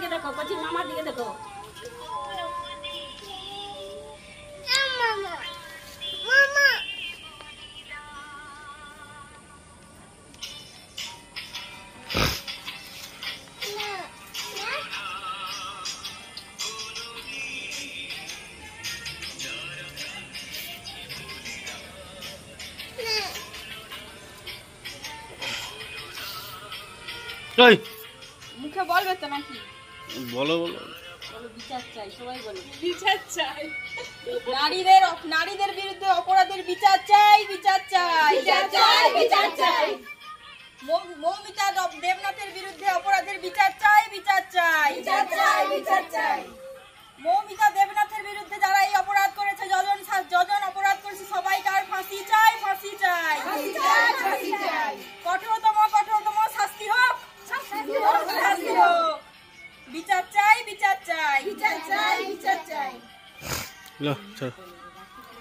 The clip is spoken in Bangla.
দিকে দেখো, কচি মামার দিকে দেখো। মুখে বলবে তো নাকি? বলো বলো বলো বিচার চাই, সবাই বলো বিচার চাই। নারীদের বিরুদ্ধে অপরাধের বিচার চাই, বিচার চাই, বিচার চাই, বিচার চাই। মৌমিতা দেবনাথের বিরুদ্ধে অপরাধের বিচার চাই, বিচার চাই, বিচার চাই, বিচার চাই। মৌমিতা দেবনাথের বিরুদ্ধে যারা এই অপরাধ করেছে, যজন অপরাধ করেছে সবাইকার ফাঁসি চাই, ফাঁসি চাই, ফাঁসি চাই, ফাঁসি চাই। কঠোরতম শাস্তি হোক, শাস্তি হোক, শাস্তি হোক। বিচার চাই, বিচার চাই, বিচার চাই, বিচার চাই। লো চলো